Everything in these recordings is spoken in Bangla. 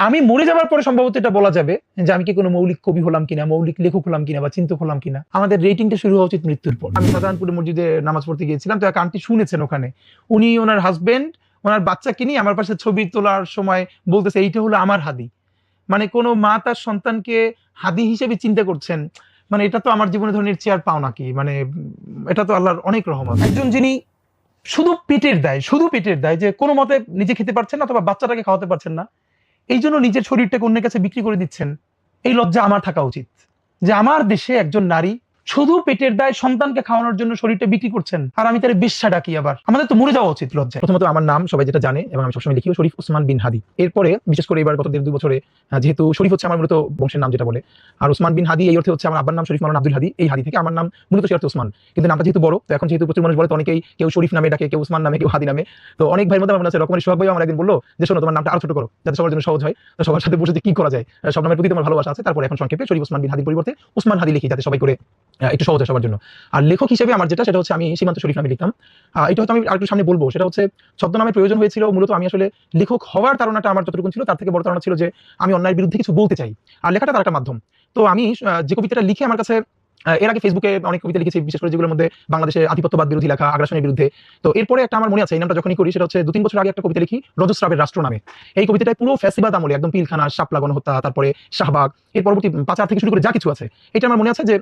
আমি মরে যাওয়ার পরে সম্ভবত এটা বলা যাবে যে আমি কি কোনো মৌলিক কবি হলাম কিনা, মৌলিক লেখক হলাম কিনা বা চিন্তক হলাম কিনা। আমাদের রেটিংটা শুরু হওয়া উচিত মৃত্যুর পর। আমি সাধারণপুরে মসজিদে নামাজ পড়তে গিয়েছিলাম, তো এক আন্টি শুনেছেন ওখানে, উনি ওনার হাজবেন্ড ওনার বাচ্চাকে নিয়ে আমার পাশে ছবি তোলার সময় বলতেছে এইটা হলো আমার হাদি। মানে কোনো মা তার সন্তানকে হাদি হিসেবে চিন্তা করছেন, মানে এটা তো আমার জীবনে ধরনের চেয়ার পাও নাকি, মানে এটা তো আল্লাহর অনেক রহমত। একজন যিনি শুধু পেটের দায় যে কোনো মতে নিজে খেতে পারছেন না অথবা বাচ্চাটাকে খাওয়াতে পারছেন না, এই জন্য নিজের শরীরটাকে অন্যের কাছে বিক্রি করে দিচ্ছেন, এই লজ্জা আমার থাকা উচিত যে আমার দেশে একজন নারী শুধু পেটের দায় সন্তানকে খাওয়ানোর জন্য শরীরটা বিক্রি করছেন, আর আমি তার বেশ্যা ডাকি। আবার আমাদের তো মরে যাওয়া উচিত লজ্জা। প্রথমত আমার নাম সবাই যেটা জানে এবং আমি সবসময় লিখিও শরীফ ওসমান বিন হাদি। এরপরে বিশেষ করে এবার গত 1.5-2 বছরে যেহেতু শরীফ হচ্ছে আমার মূলত বংশের নাম যেটা বলে, আর ওসমান বিন হাদি এই অর্থে হচ্ছে আমার আব্বার নাম শরীফ মাওলানা আব্দুল হাদি, এই হাদি থেকে আমার নাম মূলত সে অর্থে ওসমান, কিন্তু নামটা যেহেতু বড় তো এখন যেহেতু প্রচুর মানুষ বলে তো অনেকেই কেউ শরীফ নামে ডাকে, কেউ ওসমান নামে, কেউ হাদি নামে। তো অনেক ভাইয়ের মধ্যে আমার মনে আছে রকমের সোহাগ ভাই আমার একদিন বললো যে শোনো তোমার নামটা আরো ছোট করো যাতে সবার জন্য সহজ হয়। তো সবার সাথে বসে যে কি করা যায়, সব নামের প্রতি তোমার ভালোবাসা আছে, তারপরে এখন সংক্ষেপে শরীফ ওসমান বিন হাদির পরিবর্তে ওসমান হাদি লিখি যাতে সবাই করে একটু সহজ হয় সবার জন্য। আর লেখক হিসেবে আমার যেটা সেটা হচ্ছে আমি সীমান্ত শরীফ নামে লিখতাম। এটা হয়তো আমি আরেকটু সামনে বলবো, সেটা হচ্ছে ছদ্মনামের প্রয়োজন হয়েছিল মূলত আমি আসলে লেখক হওয়ার তাড়নাটা আমার যতটুকু ছিল তার থেকে বড় তাড়না ছিল যে আমি অন্যায়ের বিরুদ্ধে কিছু বলতে চাই, আর লেখাটা তার একটা মাধ্যম। তো আমি যে কবিতাটা লিখে আমার কাছে এর আগে ফেসবুকে অনেক কবিতা লিখেছি, বিশেষ করে যেগুলোর মধ্যে বাংলাদেশে আধিপত্যবাদ বিরোধী লেখা, আগ্রাসনের বিরুদ্ধে। তো এরপরে একটা আমার মনে আছে এই নামটা যখনই করি সেটা হচ্ছে 2-3 বছর আগে একটা কবিতা লিখি রজস্রাবের রাষ্ট্র নামে। এই কবিতাটায় পুরো ফ্যাসিবাদ আমলে একদম পিলখানা, শাপলা গণহত্যা, তারপরে শাহবাগ, এর পরবর্তী পাচার থেকে শুরু করে যা কিছু আছে এটা আমার মনে আছে যে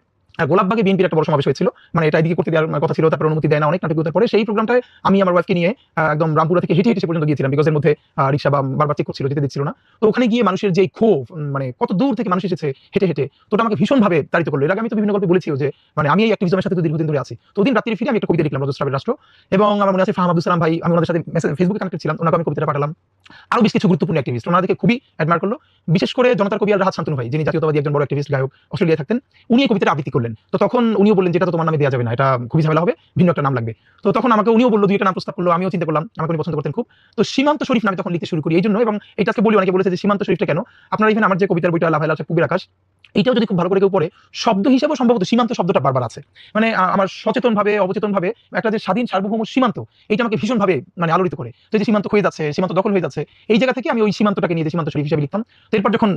গোলাপবাগে বিএনপির একটা বড় সমাবেশ হয়েছিল, মানে এটা এদিকে করতে দেওয়ার কথা ছিল, তারপর অনুমতি দেয় না অনেক নাটকীয়তার পরে। সেই প্রোগ্রামটায় আমি আমার ওয়াইফকে নিয়ে একদম রামপুরা থেকে হেঁটে হেঁটে সে পর্যন্ত গিয়েছিলাম, বিকজ এর মধ্যে রিক্সা বা বারবার চেক করছিল, যেতে দিচ্ছিল না। তো ওখানে গিয়ে মানুষের যে ক্ষোভ, মানে কত দূর থেকে মানুষ এসেছে হেঁটে হেঁটে, তো ওটা আমাকে ভীষণভাবে তাড়িত করলো। এর আগে আমি তো বিভিন্ন গল্পে বলেছিও যে মানে আমি এই অ্যাক্টিভিজমের সাথে তো দীর্ঘদিন ধরে আছি। তো ওদিন রাত্রে ফিরে আমি একটা কবিতা লিখলাম রজস্রাবের রাষ্ট্র, এবং আমার মনে আছে ফাহাম আব্দুল সালাম ভাই, আমি ওনাদের সাথে ফেসবুকে কানেক্টেড ছিলাম, ওনাকে আমি কবিতাটা পাঠালাম। আরো বেশ কিছু গুরুত্বপূর্ণ অ্যাক্টিভিস্ট ওনাদেরকে খুবই অ্যাডমায়ার করলো, বিশেষ করে জনতার কবি আর রাহাত শান্তনু ভাই, যিনি জাতীয়তাবাদী একজন বড় অ্যাক্টিভিস্ট গায়ক, অস্ট্রেলিয়ায় থাকতেন। উনি এই কবিতাটা আবৃত্তি করলেন। তো তখন উনিও বললেন যেটা তো তোমার নামে দেওয়া যাবে না, এটা খুবই ঝামেলা হবে, ভিন্ন একটা নাম লাগবে। তো তখন আমাকে উনিও বললো, দুইটা নাম প্রস্তাব করলো, আমিও চিন্তা করলাম, আমাকে উনি পছন্দ করতেন খুব। তো সীমান্ত শরীফ নামে তখন লিখতে শুরু করি এই জন্য, এবং এটা আজকে বলি অনেকে বলেছে যে সীমান্ত শরীফটা কেন। আপনারা ইভেন আমার যে কবিতার বইটা লাভাইলা পুবের আকাশ, এটাও যদি খুব ভালো করে কেউ পড়ে, শব্দ হিসেবে সম্ভবত সীমান্ত শব্দটা বারবার আছে। মানে আমার সচেতন ভাবে অবচেতন ভাবে একটা যে স্বাধীন সার্বভৌম সীমান্ত, এটা আমাকে ভীষণ ভাবে মানে আলোড়িত করে। তো যে সীমান্ত হয়ে যাচ্ছে, সীমান্ত দখল হয়ে যাচ্ছে, এই জায়গা থেকে আমি ওই সীমান্তটাকে নিয়ে যে সীমান্ত শরীফ হিসেবে লিখতাম। তো এরপর যখন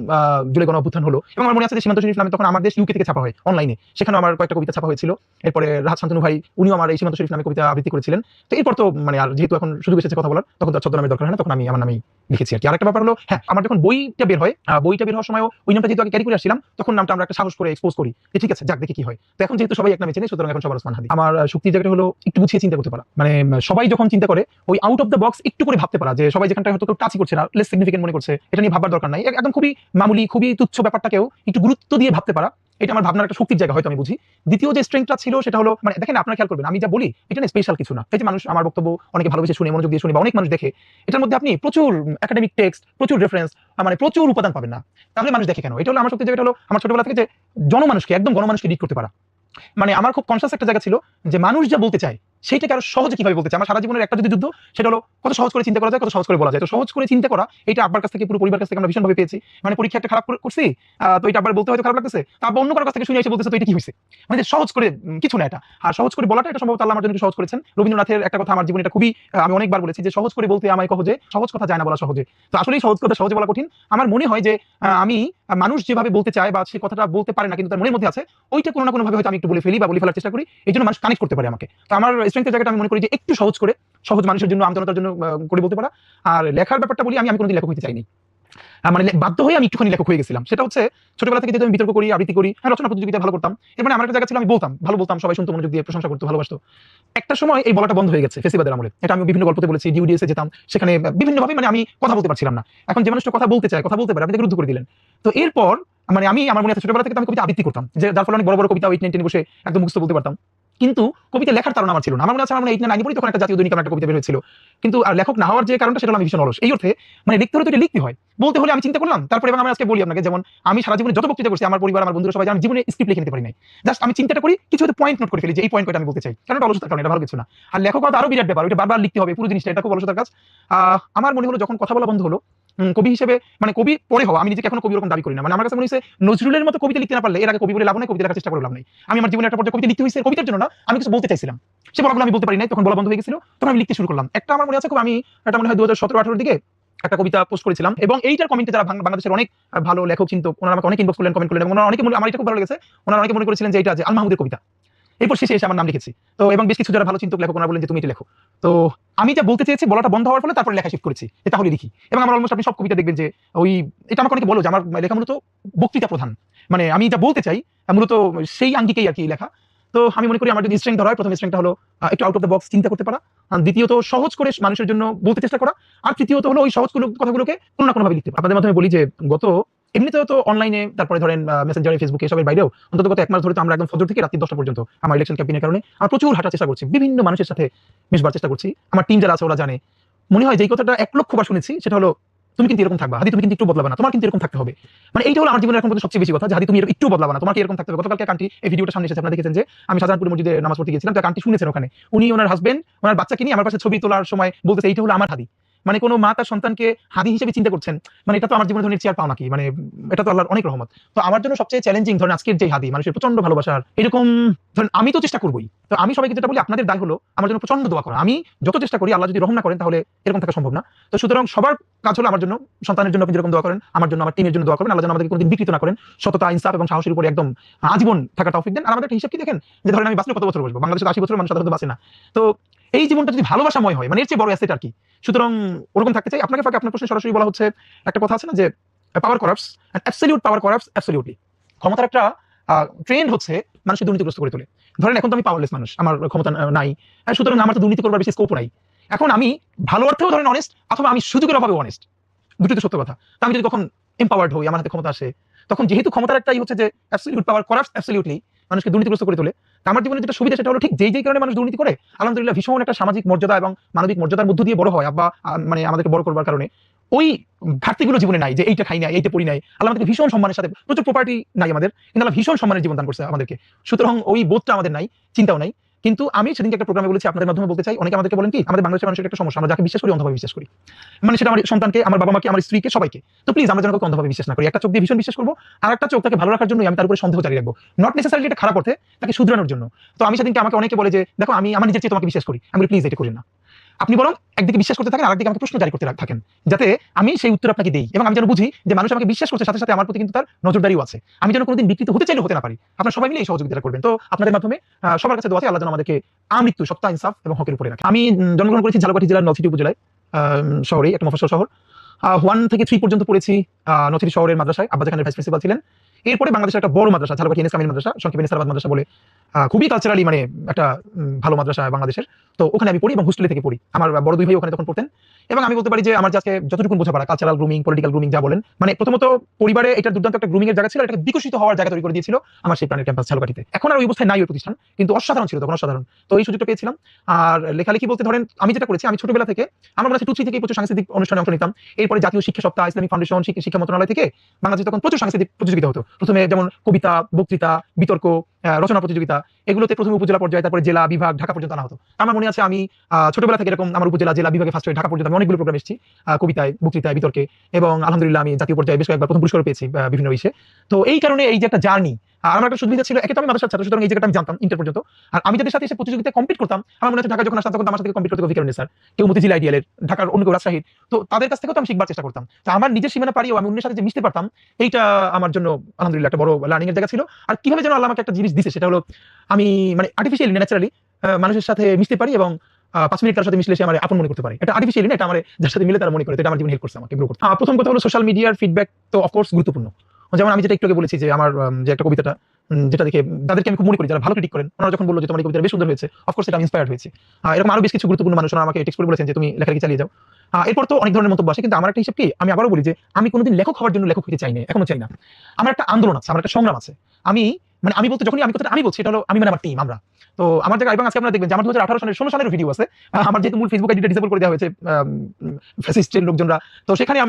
জুলাই গণ অভ্যুত্থান হলো, এবং আমার মনে আছে যে সীমান্ত শরীফ নামে তখন আমার দেশ ইউকে থেকে ছাপা হয় অনলাইনে, সেখানে আমার কয়েকটা কবিতা ছাপা হয়েছিল। এরপরে রাহাত শান্তনু ভাই উনিও আমার এই সীমান্ত শরীফ নামে কবিতা আবৃত্তি করেছিলেন। তো এরপর তো মানে আর যেহেতু এখন সুযোগ এসেছে কথা বলার, তখন তার ছদ্মনামের দরকার হয় না, তখন আমি আমার নামেই লিখেছি আর কি। আরেকটা ব্যাপার হলো, হ্যাঁ, আমার যখন বইটা বের হয়, বইটা বের হওয়ার সময় ওই নামটা যেহেতু আগে ক্যারি করে আসছিলাম, তখন নামটা আমরা একটা সাহস করে এক্সপোজ করি যে ঠিক আছে যাক দেখি কি হয়। তো এখন যেহেতু সবাই এক নামে চেনে, সুতরাং এখন সবার ওসমান হাদি। আমার শক্তির জায়গাটা হলো একটু গুছিয়ে চিন্তা করতে পারা, মানে সবাই যখন চিন্তা করে ওই আউট অফ দ্য বক্স একটু করে ভাবতে পারা, যে সবাই যেখানটা হয়তো কেউ টাচই করছে না, লেস সিগনিফিকেন্ট মনে করছে, এটা নিয়ে ভাববার দরকার নাই, একদম খুবই মামুলি খুবই তুচ্ছ ব্যাপারটাকেও একটু গুরুত্ব দিয়ে ভাবতে পারা, এটা আমার ভাবনার একটা শক্তির জায়গা হয়তো আমি বুঝি। দ্বিতীয় যে স্ট্রেংথটা ছিল সেটা হলো, মানে দেখেন আপনারা খেয়াল করবেন আমি যা বলি এটা না স্পেশাল কিছু না, এই যে মানুষ আমার বক্তব্য অনেকে ভালোবেসে শুনে, মনোযোগ দিয়ে শুনে বা অনেক মানুষ দেখে, এটার মধ্যে আপনি প্রচুর একাডেমিক টেক্সট, প্রচুর রেফারেন্স, মানে প্রচুর উপাদান পাবেন না। তাহলে মানুষ দেখে কেন? এটা হলো আমার শক্তির জায়গাটা হলো আমার ছোটবেলা থেকে যে জনমানুষকে একদম গণমানুষকে রিড করতে পারা। মানে আমার খুব কনসিয়াস একটা জায়গা ছিল যে মানুষ যা বলতে চায় সেইটাকে আরো সহজে কিভাবে বলতে চায়। আমার সারা জীবনের একটা যদি যুদ্ধ, সেটা হলো কত সহজ করে চিন্তা করা যায়, কত সহজ করে বলা যায়। তো সহজ করে চিন্তা করা এটা আব্বার কাছ থেকে, পুরো পরিবার কাছ থেকে আমরা ভীষণভাবে পেয়েছি। মানে পরীক্ষা একটা খারাপ করছি, তো এটা আবার বলতে হয়তো খারাপ লাগতেছে, তারপর অন্য কারো কাছ থেকে শুনে এসে বলতেছে তো এটা কি হয়েছে, মানে সহজ করে কিছু না এটা। আর সহজ করে বলাটা এটা সম্ভবত আল্লাহ আমার জন্য সহজ করেছেন। রবীন্দ্রনাথের একটা কথা আমার জীবনে এটা খুবই আমি অনেকবার বলেছি যে সহজ করে বলতে আমায় কহ যে সহজ কথা যায় না বলা সহজে। তো আসলেই সহজ কথা সহজে বলা কঠিন। আমার মনে হয় যে আমি মানুষ যেভাবে বলতে চায় বা সে কথাটা বলতে পারে না কিন্তু তার মনের মধ্যে আছে, ওইটা কোনো না কোনো ভাবে হয়তো আমি একটু বলে ফেলি বা বলে ফেলার চেষ্টা করি, এই জন্য মানুষ কানেক্ট করতে পারে আমাকে। তো আমার স্ট্রেংথের জায়গাটা আমি মনে করি যে একটু সহজ করে, সহজ মানুষের জন্য, আমজনতার জন্য করে বলতে পারা। আর লেখার ব্যাপারটা বলি, আমি কোনোদিন লেখক হইতে চাইনি, মানে বাধ্য হয়ে আমি একটুখানি লেখক হয়ে গেছিলাম। সেটা হচ্ছে ছোটবেলা থেকে যেহেতু আমি বিতর্ক করি, আবৃত্তি করি, হ্যাঁ, রচনা প্রতিযোগিতা ভালো করতাম, এর মানে আমার একটা জায়গা ছিল আমি বলতাম, ভালো বলতাম, সবাই শুনতো, মনোযোগ দিয়ে প্রশংসা করতো, ভালোবাসতো। একটা সময় এই বলাটা বন্ধ হয়ে গেছে ফেসিবাদের আমলে, এটা আমি বিভিন্ন গল্পতে বলেছি, ডিউডিএসে যেতাম, সেখানে বিভিন্নভাবে মানে আমি কথা বলতে পারছিলাম না। এখন যে মানুষটা কথা বলতে চায়, কথা বলতে পারে, আপনি তাকে রুদ্ধ করে দিলেন। তো এরপর মানে আমি আমার মনে আছে ছোটবেলা থেকে আমি কবিতা আবৃত্তি করতাম, যে যার ফলে অনেক বড় বড় কবিতা 8, 9, 10 বসে একদম মুখস্থ বলতে পারতাম। কিন্তু কবিতা লেখার তাড়না আমার ছিল না। আমার মনে আছে আমার 8 না 9 পড়ি তখন একটা জাতীয় দৈনিক আমার একটা কবিতা বের হয়েছিল। কিন্তু আর লেখক না হওয়ার যে কারণটা সেটা আমি ভীষণ অলস। এই অর্থে মানে লিখতে হলে তো এটা লিখতে হয়, বলতে হলে আমি চিন্তা করলাম, তারপরে এবং আমি আজকে বলি আপনাকে, যেমন আমি সারা জীবনে যত বক্তৃতা করছি, আমার পরিবার আমার বন্ধুরা সবাই আমি জীবনে স্ক্রিপ্ট লিখে নিতে পারি নাই। জাস্ট আমি চিন্তাটা করি, কিছু হয়তো পয়েন্ট নোট করে ফেলি যে এই পয়েন্ট কয়টা আমি বলতে চাই, কারণ এটা অলসতার কারণে, এটা ভালো কিছু না। আর লেখক হওয়া আরো বিরাট ব্যাপার, ওইটা বারবার লিখতে হবে পুরো জিনিসটা, এটা খুব অলসতার কাজ। আমার মনে হলো যখন কথা বলা বন্ধ হলো, কবি হিসেবে মানে কবি পরে হওয়া, আমি নিজেকে এখনো কবি এরকম দাবি করি না। মানে আমার কাছে মনে হয়েছে নজরুলের মতো কবিতা লিখতে না পারলে এর আগে কবি বলে লাভ নাই, কবিতা লেখার চেষ্টা করে লাভ নাই। আমি আমার জীবনে একটা পর্যায়ে কবিতা লিখতে হয়েছে কবিতার জন্য না, আমি কিছু বলতে চাইছিলাম, সে বলাগুলো আমি বলতে পারি নাই, তখন বলা বন্ধ হয়ে গেছিল, তখন আমি লিখতে শুরু করলাম। একটা আমার মনে আছে খুব, আমি এটা মনে হয় 2017-18 দিকে একটা কবিতা পোস্ট করেছিলাম, এবং এইটার কমেন্টে যারা বাংলাদেশের অনেক ভালো লেখক চিন্তক, ওনারা আমাকে অনেক ইনবক্স করলেন, কমেন্ট করলেন, এবং ওনারা অনেকে আমার এটা খুব ভালো লেগেছে, ওনারা অনেকে মনে করেছিলেন যে এটা যে আল মাহমুদের কবিতা। এরপর শেষে এসে আমার নাম লিখেছি। তো এবং বেশ কিছু যারা ভালো চিন্তক লেখক ওনারা বললেন যে তুমি এটা লেখো। তো আমি যা বলতে চেয়েছি বলাটা বন্ধ হওয়ার ফলে তারপরে লেখা শিফট করেছি যে তাহলে লিখি, এবং আমার অলমোস্ট আপনি সব কবিতা দেখবেন যে ওই এটা আমাকে অনেকে বলো যে আমার লেখা মূলত বক্তৃতা প্রধান, মানে আমি যা বলতে চাই মূলত সেই আঙ্গিকেই আর কি লেখা। তো আমি মনে করি আমার যদি স্ট্রেংথ ধরা হয়, প্রথম স্ট্রেংথটা হলো একটু আউট অফ দ্য বক্স চিন্তা করতে পারা, দ্বিতীয়ত সহজ করে মানুষের জন্য বলতে চেষ্টা করা, আর তৃতীয়ত হলো ওই সহজ কথাগুলোকে কোনো না কোনোভাবে লিখতে পারা। আপনাদের মাধ্যমে বলি যে গত এমনিতেও তো অনলাইনে, তারপরে ধরেন মেসেঞ্জারে, ফেসবুকে, এসবের বাইরেও অন্তত গত 1 মাস ধরে তো আমরা একদম ফজর থেকে রাত্রি 10টা পর্যন্ত আমার ইলেকশন ক্যাম্পেইনের কারণে আমরা প্রচুর হাঁটার চেষ্টা করছি, বিভিন্ন মানুষের সাথে মেশবার চেষ্টা করছি। আমার টিম যারা আছে ওরা জানে। মনে হয় যে এই কথাটা 1 লক্ষ বার শুনেছি, সেটা হলো তুমি কিন্তু এরকম থাকবা, হাদি তুমি কিন্তু একটু বদলাবে না, তোমার কিন্তু এরকম থাকতে হবে। মানে এইটা হলো আমার জীবনের এখন পর্যন্ত সবচেয়ে বেশি কথা, যে হাদি তুমি একটু বদলাবে না, তোমার কি এরকম থাকতে হবে। গতকালকে কান্টি এই ভিডিওটা সামনে এসেছে, আপনারা দেখেছেন যে আমি শাহজাহানপুর মসজিদে নামাজ পড়তে গিয়েছিলাম, তো কান্টি শুনেছেন ওখানে, উনি ওনার হাজবেন্ড ওনার বাচ্চাকে নিয়ে আমার পাশে ছবি তোলার সময় বলতেছে এইটা হলো আমার হাদি। মানে কোনো মা তার সন্তানকে হাদি হিসেবে চিন্তা করছেন, মানে এটা তো আমার জীবনে ধরনের চেয়ার পাও নাকি, মানে এটা তো আল্লাহর অনেক রহমত। তো আমার জন্য সবচেয়ে চ্যালেঞ্জিং ধরেন আজকের যে হাদি, মানুষের প্রচন্ড ভালোবাসার এরকম ধরেন, আমি তো চেষ্টা করবোই। তো আমি সবাইকে যেটা বলি, আপনাদের দায় হলো আমার জন্য প্রচন্ড দোয়া করা। আমি যত চেষ্টা করি, আল্লাহ যদি রহম না করেন তাহলে এরকম থাকা সম্ভব না। তো সুতরাং সবার কাজ হলো আমার জন্য, সন্তানের জন্য আপনি যেরকম দোয়া করেন, আমার জন্য, আমার টিমের জন্য দোয়া করেন, আল্লাহ যেন আমাদেরকে কোনোদিন বিকৃত না করেন, সততা, ইনসাফ এবং সাহসের উপরে একদম আজীবন থাকা তৌফিক দেন। আর আমাদের একটা হিসাব কি দেখেন, যে ধরেন আমি বাঁচলে কত বছর বসবো, বাংলাদেশে 80 বছর মানুষ সাধারণত বাঁচে না। তো এই জীবনটা যদি ভালোবাসাময় হয়, মানে এর চেয়ে বড় অ্যাসেট আর কি। সুতরাং ওরকম থাকতে চাই। আপনাকে ফাঁকে আপনার প্রশ্নে সরাসরি বলা হচ্ছে, একটা কথা আছে না যে পাওয়ার করাপ্টস, অ্যাবসলিউট পাওয়ার করাপ্টস অ্যাবসলিউটলি। ক্ষমতার একটা ট্রেন্ড হচ্ছে মানুষকে দুর্নীতিগ্রস্ত করে তোলে। ধরেন এখন তো আমি পাওয়ারলেস মানুষ, আমার ক্ষমতা নাই, সুতরাং আমার তো দুর্নীতি করবার বেশি স্কোপ নাই। এখন আমি ভালো অর্থেও ধরেন অনেস্ট, অথবা আমি সুযোগের অভাবে অনেস্ট, দুটোই তো সত্য কথা। তো আমি যদি কখন এম্পাওয়ার্ড হই, আমার হাতে ক্ষমতা আসে, তখন যেহেতু ক্ষমতার একটাই হচ্ছে যে অ্যাবসলিউট পাওয়ার করাপ্টস অ্যাবসলিউটলি, মানুষকে দুর্নীতিগ্রস্ত করে তোলে। আমার জীবনে যেটা সুবিধা সেটা হলো ঠিক যেই কারণে মানুষ দুর্নীতি করে, আলহামদুলিল্লাহ ভীষণ একটা সামাজিক মর্যাদা এবং মানবিক মর্যাদার মধ্য দিয়ে বড় হয়, আব্বা মানে আমাদেরকে বড় করবার কারণে ওই ঘাটতিগুলো জীবনে নাই, যে এইটা খাই নাই, এইটা পড়ি নাই। আল্লাহ আমাদেরকে ভীষণ সম্মানের সাথে, প্রচুর প্রপার্টি নাই আমাদের, কিন্তু আল্লাহ ভীষণ সম্মানের জীবন দান করছে আমাদেরকে। সুতরাং ওই বোধটা আমাদের নাই, চিন্তাও নাই। কিন্তু আমি সেদিনকে একটা প্রোগ্রামে বলেছি, আপনাদের মাধ্যমে বলতে চাই, অনেকে আমাদেরকে বলেন কি, আমাদের বাংলাদেশের মানুষের একটা সমস্যা, আমরা যাকে বিশ্বাস করি অন্ধভাবে বিশ্বাস করি। মানে সেটা আমার সন্তানকে, আমার বাবা মাকে, আমার স্ত্রীকে, সবাইকে। তো প্লিজ আমরা যেন কাউকে অন্ধভাবে বিশ্বাস না করি। একটা চোখ দিয়ে ভীষণ বিশ্বাস করবো, আর একটা চোখ তাকে ভালো রাখার জন্য আমি তার উপরে সন্দেহ জারি রাখবো, নট নেসেসারিলি এটা খারাপ অর্থে, তাকে শুধরানোর জন্য। তো আমি সেদিনকে, আমাকে অনেকে বলে যে দেখো আমি আমার নিজের চেয়ে তোমাকে বিশ্বাস করি, আমি প্লিজ এটা করি না। আপনি বরং একদিকে বিশ্বাস করতে থাকেন, আরেকদিকে আমাকে প্রশ্ন জারি করতে থাকেন, যাতে আমি সেই উত্তর আপনাকে দেই, এবং আমি যেন বুঝি যে মানুষ আমাকে বিশ্বাস করছে, সাথে সাথে আমার প্রতি কিন্তু তার নজরদারিও আছে। আমি যেন কোনোদিন বিকৃত হতে চাইলে হতে না পারি। আপনারা সবাই মিলে এই সহযোগিতা করবেন। তো আপনাদের মাধ্যমে সবার কাছে দোয়া চাই, আল্লাহ যেন আমাদেরকে আমৃত্যু, সত্তা, ইনসাফ এবং হকের উপরে রাখে। আমি জন্মগ্রহণ করেছি ঝালকাঠি জেলার নলছিটি উপজেলায়, শহরে, একটা মফস্বল শহর। 1 থেকে 3 পর্যন্ত পড়েছি নলছিটি শহরের মাদ্রাসায়, আব্বা যেখানে ভাইস প্রিন্সিপাল ছিলেন। এরপরে বাংলাদেশের একটা বড় মাদ্রাসা, ঝালকাঠি এনএস কামিল মাদ্রাসা, সংক্ষেপে নেসারাবাদ মাদ্রাসা বলে, খুবই কালচারালি মানে একটা ভালো মাদ্রাসা বাংলাদেশের। তো ওখানে আমি পড়ি এবং হোস্টেলে থেকে পড়ি। আমার বড় 2 ভাই ওখানে তখন পড়তেন, এবং আমি বলতে পারি যে আমার আজকে যতটুকু বোঝাপড়া, কালচারাল গ্রুমিং, পলিটিক্যাল গ্রুমিং যা বলেন, মানে প্রথমত পরিবারে এটা দুর্দান্ত একটা গ্রুমিং এর জায়গা ছিল, এটাকে বিকশিত হওয়ার জায়গা তৈরি করে দিয়েছিল আমার সেই প্রাণের ক্যাম্পাস ঝালকাঠিতে। এখন আর ওই অবস্থায় নাই ওই প্রতিষ্ঠান, কিন্তু অসাধারণ ছিল তখন, অসাধারণ। তো এই সুযোগটা পেয়েছিলাম। আর লেখালেখি বলতে ধরেন আমি যেটা করেছি, আমি ছোটবেলা থেকে, আমার মনে আছে 2-3 থেকে প্রচুর সাংস্কৃতিক অনুষ্ঠানে অংশ নিতাম। এরপরে জাতীয় শিক্ষা সপ্তাহ, ইসলামিক ফাউন্ডেশন, শিক্ষা মন্ত্রণালয় থেকে বাংলাদেশে তখন প্রচুর সাংস্কৃতিক প্রতিযোগিতা হতো। প্রথমে যেমন কবিতা, বক্তৃতা, বিতর্ক, রচনা প্রতিযোগিতা, এগুলোতে প্রথমে উপজেলা পর্যায়ে, তারপরে জেলা, বিভাগ, ঢাকা পর্যন্ত আনা হতো। আমার মনে আছে আমি ছোটবেলা থেকে এরকম আমার উপজেলা, জেলা, বিভাগে ফার্স্ট হয়ে ঢাকা পর্যন্ত আমি অনেকগুলো প্রোগ্রাম এসেছি, কবিতায়, বক্তৃতায়, বিতর্কে, এবং আলহামদুলিল্লাহ আমি জাতীয় পর্যায়ে বেশ কয়েকবার প্রথম পুরস্কার পেয়েছি বিভিন্ন বিষয়ে। তো এই কারণে এই যে একটা জার্নি, আর আমার একটা সুবিধা ছিল, একে তো আমি মাদ্রাসার ছাত্র, সুতরাং এই জায়গাটা আমি জানতাম ইন্টার পর্যন্ত। আর আমি যাদের সাথে এসে প্রতিযোগিতায় কম্পিট করতাম, আমার মনে হচ্ছে ঢাকা যখন আসতাম তখন আমার সাথে কম্পিট করতে অভিজ্ঞতা স্যার, কেউ মতিঝিল আইডিয়ালের, ঢাকার অন্য কেউ রাজশাহীর, তো তাদের কাছ থেকেও তো আমি শিখবার চেষ্টা করতাম। তো আমার নিজের সীমানা পারিও আমি অন্যের সাথে যে মিশতে পারতাম, এইটা আমার জন্য আলহামদুলিল্লাহ একটা বড় লার্নিং এর জায়গা ছিল। আর কিভাবে যেন আল্লাহ আমাকে একটা জিনিস দিছে, সেটা হলো আমি মানে আর্টিফিশিয়ালি, ন্যাচারালি মানুষের সাথে মিশতে পারি, এবং 5 মিনিট কারোর সাথে মিশলে সে আমার আপন মনে করতে পারে। এটা আর্টিফিশিয়ালি না, এটা আমার যার সাথে মিলে তারা মনে করে, এটা আমার জীবনে হেল্প করছে আমাকে গ্রো করতে। প্রথম কথা হলো সোশ্যাল মিডিয়ার ফিডব্যাক তো অফকোর্স গুরুত্বপূর্ণ। যেমন আমি যেটা একটু আগে বলেছি যে আমার যে একটা কবিতাটা, যেটা দেখে তাদেরকে আমি খুব মনে করি যারা ভালো ক্রিটিক করেন, ওনারা যখন বললো যে তোমার এই কবিতা বেশ সুন্দর হয়েছে, অফকোর্স এটা আমি ইন্সপায়ার্ড হয়েছি। এরকম আরো বেশ কিছু গুরুত্বপূর্ণ মানুষ আমাকে টেক্সট করে বলেছেন যে তুমি লেখালেখি চালিয়ে যাও। এরপর তো অনেক ধরনের মন্তব্য আসে, কিন্তু আমার একটা হিসাব কি, আমি আবারও বলি যে আমি কোনোদিন লেখক হওয়ার জন্য লেখক হতে চাই না, এখনো চাই না। আমার একটা আন্দোলন আছে, আমার একটা সংগ্রাম আছে। আমি মানে আমি বলতে যখনই আমি কথাটা আমি বলছি, এটা হলো আমি মানে আমার টিম, আমরা। তো আমার জায়গায়, এবং আজকে আপনারা দেখবেন যে আমার 2018 সালের 16 সালের ভিডিও আছে, আমার যেহেতু মূল ফেসবুক আইডিটা ডিসেবল করে দেওয়া হয়েছে ফ্যাসিস্টের লোকজনরা, তো সেখানে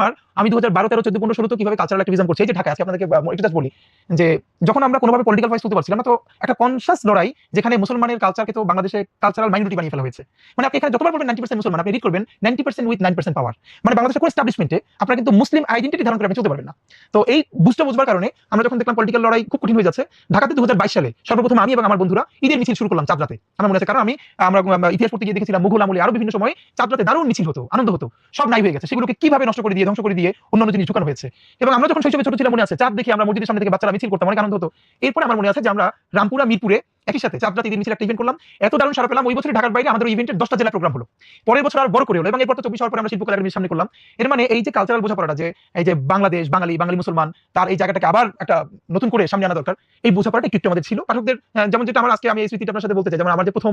আমি 2012, 13, 14, 15, 16 তো কিভাবে কালচারাল অ্যাক্টিভিজম করছি, এই যে ঢাকায় আজকে আপনাদেরকে একটু জাস্ট বলি যে যখন আমরা কোনোভাবে পলিটিক্যাল ভয়েস তুলতে পারছিলাম না, তো একটা কনশাস লড়াই, যেখানে মুসলমানের কালচারকে তো বাংলাদেশে কালচারাল মাইনরিটি বানিয়ে ফেলা হয়েছে। মানে আপনি এখানে যতবার বলবেন 90% মুসলমান, আপনি রিড করবেন 90% উইথ 9% পাওয়ার। মানে বাংলাদেশের কোন এস্টাবলিশমেন্টে আপনারা কিন্তু মুসলিম আইডেন্টিটি ধারণ করে আপনি চলতে পারবেন না। তো এই বুঝটা বুঝবার কারণে আমরা যখন দেখলাম পলিটিক্যাল লড়াই খুব কঠিন হয়ে যাচ্ছে, ঢাকাতে 2022 সালে সর্বপ্রথম আমি এবং আমার বন্ধুরা ঈদের মিছিল শুরু করলাম চাঁদ রাতে। আমার মনে আছে, কারণ আমরা ইতিহাস পড়তে গিয়ে দেখেছিলাম মুঘল আমলে আরো বিভিন্ন সময় চাঁদ রাতে দারুণ মিছিল হতো, আনন্দ হতো, সব নাই হয়ে গেছে। সেগুলোকে কিভাবে নষ্ট করে দিয়ে, ধ্বংস করে দিয়ে অন্যান্য জিনিস ঢুকানো হয়েছে। এবং আমরা যখন শৈশবে ছোট ছিলাম মনে আছে, চাঁদ দেখে আমরা মসজিদের সামনে থেকে বাচ্চারা মিছিল করতাম, অনেক আনন্দ হতো। এরপরে আমার মনে আছে যে আমরা রামপুরা মিরপুরে একই সাথে চাঁদ রাতে ঈদের মিছিল একটা ইভেন্ট করলাম, এত দারুণ সারা পেলাম। ওই বছর ঢাকার বাইরে আমাদের ইভেন্টের 10টা জেলা প্রোগ্রাম হলো। পরের বছর আর বড় করে হলো, এবং এরপর তো 24 হওয়ার পরে আমরা শিল্পকলা একাডেমির সামনে করলাম। এর মানে এই যে কালচারাল বোঝাপড়াটা, যে এই যে বাংলাদেশ, বাঙালি মুসলমান, তার এই জায়গাটাকে আবার একটা নতুন করে সামনে আনা দরকার, এই বোঝাপড়াটা একটু আমাদের ছিল পাঠকদের। যেমন যেটা আমার আজকে আমি এই স্মৃতিটা আপনার সাথে বলতে চাই, যেমন আমার যে প্রথম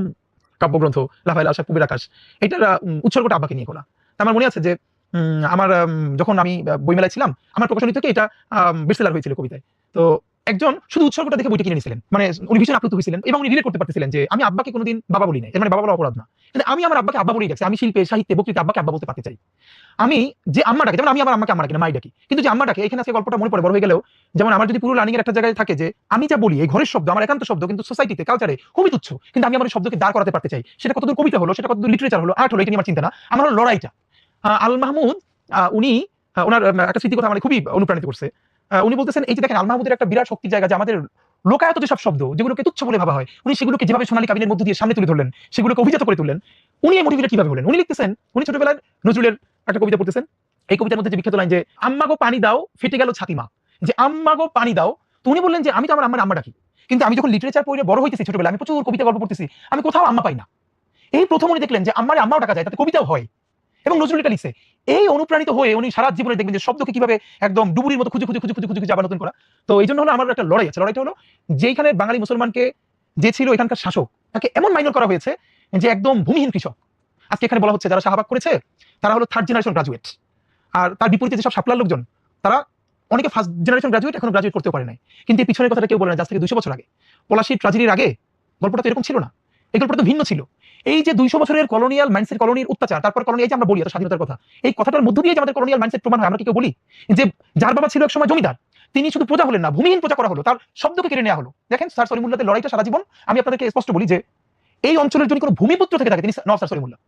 কাব্যগ্রন্থ লাফাইল আশা পুবের আকাশ, এটার উৎসর্গটা আব্বাকে নিয়ে করা। আমার মনে আছে যে আমার যখন আমি বইমেলায় ছিলাম, আমার প্রকাশনী থেকে এটা বেস্টসেলার হয়েছিল কবিতায়। তো একজন শুধু উৎসর্গটা দেখে বইটা কিনে নিয়েছিলেন, মানে উনি ভীষণ আপ্লুত হয়েছিলেন এবং উনি রিলেট করতে পারতেছিলেন যে আমি আব্বাকে কোনোদিন বাবা বলি নাই, এর মানে বাবা বলা অপরাধ না, কিন্তু আমি আমার আব্বাকে আব্বা বলেই গেছি। আমি শিল্পে, সাহিত্যে, বক্তৃতা আব্বাকে আব্বা বলতে পারতে চাই। আমি যে আম্মাটাকে, যেমন আমি আমার আম্মাকে আম্মা ডাকি না, মাই ডাকি, কিন্তু যে আম্মাটাকে, এখানে আজকে গল্পটা মনে পড়ে বড় হয়ে গেলেও, যেমন আমার যদি পুরো লার্নিং এর একটা জায়গায় থাকে যে আমি যা বলি এই ঘরের শব্দ, আমার একান্ত শব্দ, কিন্তু সোসাইটিতে, কালচারে খুবই তুচ্ছ, কিন্তু আমি আমার শব্দকে দাঁড় করাতে পারতে চাই। সেটা কতদূর কবিতা হলো, সেটা কতদূর লিটারেচার হলো, আর্ট হলো, এটা নিয়ে আমার চিন্তা না, আমার হলো লড়াইটা। আল মাহমুদ উনি ওনার একটা স্মৃতি কথা মানে খুবই অনুপ্রাণিত করছে। উনি বলতেছেন, এই যে দেখেন আল মাহমুদের একটা বিরাট শক্তির জায়গা, যে আমাদের লোকায়ত যেসব শব্দ, যেগুলোকে তুচ্ছ বলে ভাবা হয়, উনি সেগুলোকে যেভাবে সোনালী কাবিনের মধ্য দিয়ে সামনে তুলে ধরলেন, সেগুলোকে অভিজাত করে তুললেন। উনি এই মোটিভেটা কিভাবে হলেন? উনি লিখতেছেন, উনি ছোটবেলায় নজরুলের একটা কবিতা পড়তেছেন। এই কবিতার মধ্যে যে বিখ্যাত লাইন, যে আম্মা গো পানি দাও ফেটে গেল ছাতিমা, যে আম্মা গো পানি দাও। তো উনি বললেন যে আমি তো আমার আম্মার আম্মা ডাকি, কিন্তু আমি যখন লিটারেচার পড়ে বড় হইতেছি, ছোটবেলায় আমি প্রচুর কবিতা গল্প পড়তেছি, আমি কোথাও আম্মা পাই না। এই প্রথম উনি দেখলেন যে আম্মারে আম্মাও ডাকা যায়, তাতে কবিতাও হয়। এবং নজরুল এটা লিখছে। এই অনুপ্রাণিত হয়ে উনি সারা জীবনে দেখবেন যে শব্দকে কিভাবে একদম ডুবুরির মতো খুঁজে খুঁজে খুঁজে খুঁজে খুঁজে আবার নতুন করা। তো এই জন্য হলো আমার একটা লড়াই আছে। লড়াইটা হলো যেখানে বাঙালি মুসলমানকে, যে ছিল এখানকার শাসক, তাকে এমন মাইনর করা হয়েছে যে একদম ভূমিহীন কৃষক। আজকে এখানে বলা হচ্ছে যারা শাহবাগ করেছে তারা হলো 3rd জেনারেশন গ্রাজুয়েট, আর তার বিপরীতে যেসব শাপলার লোকজন, তারা অনেকে 1st জেনারেশন গ্রাজুয়েট, এখনো গ্রাজুয়েট করতেও পারে নাই। কিন্তু এই পিছনের কথাটা কেউ বলে না, আজ থেকে 200 বছর আগে, পলাশীর ট্র্যাজেডির আগে গল্পটা তো এরকম ছিল না, এই গল্পটা তো ভিন্ন ছিল। এই যে 200 বছরের কলোনিয়াল মাইন্ডসেট, কলোনির অত্যাচার, তারপর কলোনি, এই যে আমরা বলি এত স্বাধীনতার কথা, এই কথাটার মধ্য দিয়ে যে আমাদের কলোনিয়াল মাইন্ডসেট প্রমাণ হয়। আমরা কি কেউ বলি যে যার বাবা ছিল এক সময় জমিদার, তিনি শুধু প্রজা হলেন না, ভূমিহীন প্রজা করা হলো, তার শব্দকে কেড়ে নেওয়া হলো। দেখেন স্যার সলিমুল্লাহদের লড়াইটা সারা জীবন আমি আপনাদেরকে স্পষ্ট বলি, যে এই অঞ্চলের যদি কোনো ভূমিপুত্র থেকে থাকে, তিনি নওয়াব স্যার সলিমুল্লাহ।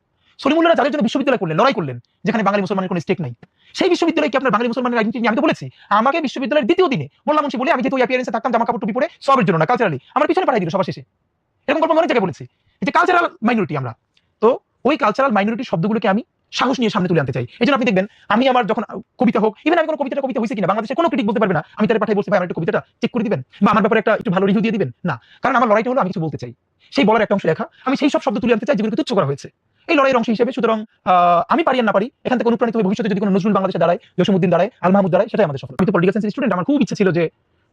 সলিমুল্লাহ যাদের জন্য বিশ্ববিদ্যালয় করলেন, লড়াই করলেন, যেখানে বাঙালি মুসলমানের কোনো স্টেক নাই, সেই বিশ্ববিদ্যালয়ে কি আপনার বাঙালি মুসলমানের আইডেন্টিটি নিয়ে? আমি তো বলেছি, আমাকে বিশ্ববিদ্যালয়ের দ্বিতীয় দিনে মোল্লা মুন্সি বলে, আমি যেহেতু অ্যাপিয়ারেন্সে থাকতাম, জামা কাপড় টুপি পরে, সবের জন্য না, কালচারালি আমার পিছনে পাঠিয়ে দিল সবার শেষে। এরকম গল্প অনেক জায়গায় বলেছি, যে কালচারাল মাইনরিটি আমরা। তো ওই কালচারাল মাইনরিটির শব্দগুলোকে আমি সাহস নিয়ে সামনে তুলে আনতে চাই। এই জন্য আপনি দেখবেন আমি আমার যখন কবিতা হোক, ইভেন আমি কোনো কবিতা হয়েছে কিনা, বাংলাদেশের কোনো ক্রিটিক বলতে পারবে না আমি তার পাঠাই বলছি ভাই আমার একটু কবিতাটা চেক করে দিবেন, বা আমার ব্যাপারে একটু ভালো রিভিউ দিয়ে দিবেন, না। কারণ আমার লড়াইটা হলো আমি কিছু বলতে চাই, সেই বলার একটা অংশ লেখা, আমি সেই সব শব্দ তুলে আনতে চাই যেগুলোকে তুচ্ছ করা হয়েছে এই লড়াইয়ের অংশ হিসেবে। সুতরাং আমি পারি আর না পারি, এখান থেকে অনুপ্রাণিত হয়ে ভবিষ্যতে যদি কোনো নজরুল বাংলাদেশে দাঁড়ায়, জসিমউদ্দিন দাঁড়ায়, আল মাহমুদ দাঁড়ায়, সেটাই আমাদের সফল। আমি তো পলিটিক্যাল সায়েন্স স্টুডেন্ট, আমার খুব ইচ্ছা ছিল যে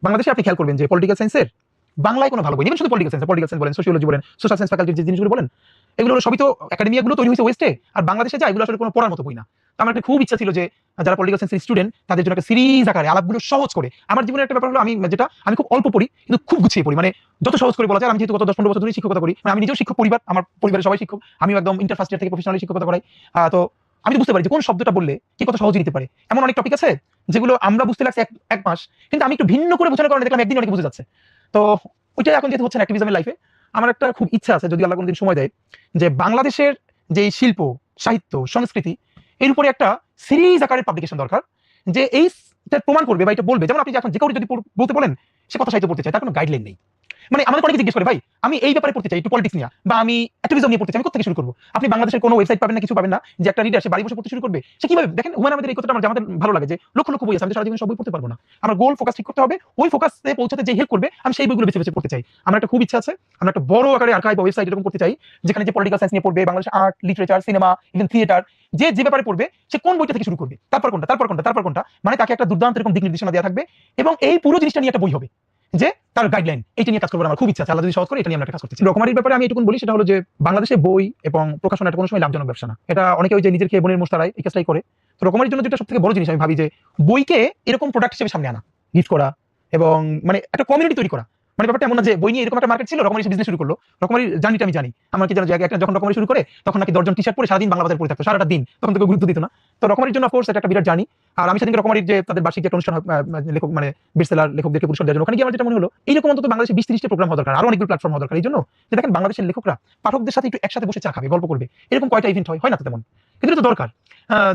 বাংলাদেশে, আপনি খেয়াল করবেন যে পলিটিক্যাল সায়েন্সের বাংলায় কোনো ভালো বই নেই, শুধু পলিটিক্যাল সায়েন্স বলেন, সোশিওলজি বলেন, সোশ্যাল সায়েন্স ফ্যাকাল্টির যে জিনিসগুলো বলেন, এগুলো সবই তো একাডেমিয়াগুলো তৈরি হয়েছে ওয়েস্টে, আর বাংলাদেশে যা এগুলো আসলে কোনো পড়ার মতো বই না। আমার একটা খুব ইচ্ছা ছিল যে যারা পলিটিক্যাল সায়েন্সের স্টুডেন্ট, তাদের জন্য একটা সিরিজ আকারে আলাপগুলো সহজ করে। আমার জীবনের একটা ব্যাপার হলো আমি খুব অল্প পড়ি, কিন্তু খুব গুছিয়ে পড়ি, মানে যত সহজ করে বলা যায়। আমি যেহেতু গত 10-15 বছর ধরে শিক্ষকতা করি, মানে আমি নিজেও শিক্ষক পরিবার, আমার পরিবারের সবাই শিক্ষক, আমি একদম ইন্টার ফার্স্ট ইয়ার থেকে প্রফেশনালি শিক্ষকতা করাই। তো আমি বুঝতে পারি যে কোন শব্দটা বললে কি কত সহজে নিতে পারে। এমন অনেক টপিক আছে যেগুলো আমরা বুঝতে লাগছে এক মাস, কিন্তু আমি একটু ভিন্ন করে বোঝানোর কারণে দেখলাম একদিন অনেক বুঝে যাচ্ছে। তো ওইটাই এখন যেহেতু হচ্ছে না অ্যাক্টিভিজমের লাইফে, আমার একটা খুব ইচ্ছা আছে, যদি আল্লাহ কোনদিন সময় দেয়, যে বাংলাদেশের যে শিল্প, সাহিত্য, সংস্কৃতি, এর উপরে একটা সিরিজ আকারের পাবলিকেশন দরকার, যে এইটা প্রমাণ করবে বা এটা বলবে। যেমন আপনি এখন যে কাউকে যদি বলতে বলেন সে কথা সাহিত্য পড়তে চায়, তার কোনো গাইডলাইন নেই। মানে আমাদের অনেকে জিজ্ঞেস করে ভাই আমি এই ব্যাপারে পড়তে চাই, একটু পলিটিক্স নিয়ে, বা আমি অ্যাক্টিভিজম নিয়ে পড়তে চাই, আমি কোথা থেকে শুরু করবো? আপনি বাংলাদেশের কোনো ওয়েবসাইট পাবেন না, কিছু পাবেন না, যে একটা রিডার সে বাড়ি বসে পড়তে শুরু করবে। সে কিভাবে? দেখেন হুমায়ুন আহমেদের এই কথাটা আমাদের ভালো লাগে, যে লক্ষ লক্ষ বই আছে, আমি সারা জীবনে সব বই পড়তে পারবো না। আমার গোল ফোকাস ঠিক করতে হবে, ওই ফোকাসে পৌঁছাতে যে হেল্প করবে আমি সেই বইগুলো বেছে বেছে পড়তে চাই। আমার একটা খুব ইচ্ছা আছে, আমরা একটা বড় আকারে আর্কাইভ বা ওয়েবসাইট এরকম করতে চাই, যেখানে যে পলিটিক্যাল সায়েন্স নিয়ে পড়বে, Bangladesh art, literature, cinema, even theatre, যে ব্যাপারে পড়বে সে কোন বইটা থেকে শুরু করবে, তারপর কোনটা, মানে তাকে একটা দুর্দান্ত এরকম দিক নির্দেশনা দেওয়া থাকবে, এবং এই পুরো জিনিসটা নিয়ে একটা বই হবে, যে তার গাইডলাইন, এইটা নিয়ে কাজ করবো। আমার খুব ইচ্ছা আছে, আল্লাহ যদি সহজ করে এটা নিয়ে আমরা কাজ করতেছি। রকমারির ব্যাপারে আমি এটুকুন বলি, সেটা হলো যে বাংলাদেশে বই এবং প্রকাশনা এটা কোনো সময় লাভজনক ব্যবসা না। এটা অনেকে ওই যে নিজের খেয়ে বোনের মোস্তারায় এই কাজটাই করে। তো রকমারির জন্য যেটা সবথেকে বড় জিনিস আমি ভাবি, যে বইকে এরকম প্রোডাক্ট হিসেবে সামনে আনা, গিফট করা, এবং মানে একটা কমিউনিটি তৈরি করা। মানে ব্যাপারটা এমন না যে বই নিয়ে এরকম একটা মার্কেট ছিল, রকমারি বিজনেস শুরু করলো। রকমারির জার্নিটা আমি জানি, আমার কি জানো, যখন রকমারি শুরু করে তখন নাকি 10 জন টি-শার্ট পরে সারাদিন বাংলা বাজার পড়ে থাকতো, সারাটা দিন, তখন তো গুরুত্ব দিত না। তো রকমারির জন্য অফকোর্স এটা একটা বিরাট জার্নি। আর আমি সেদিন রকমারির যে তাদের বার্ষিক যে অনুষ্ঠান লেখক মানে বেস্টসেলার লেখকদেরকে পুরস্কার দেওয়ার জন্য, ওখানে গিয়ে আমার যেটা মনে হলো এইরকম অন্তত বাংলাদেশে 20-30টা প্রোগ্রাম হওয়া দরকার, আরো অনেকগুলো প্ল্যাটফর্ম হওয়া দরকার। এই জন্য যে দেখেন বাংলাদেশের লেখকরা পাঠকদের সাথে একটু একসাথে বসে চা খাবে, গল্প করবে, এরকম কয়টা ইভেন্ট হয় না তো তেমন, কিন্তু এটা তো দরকার।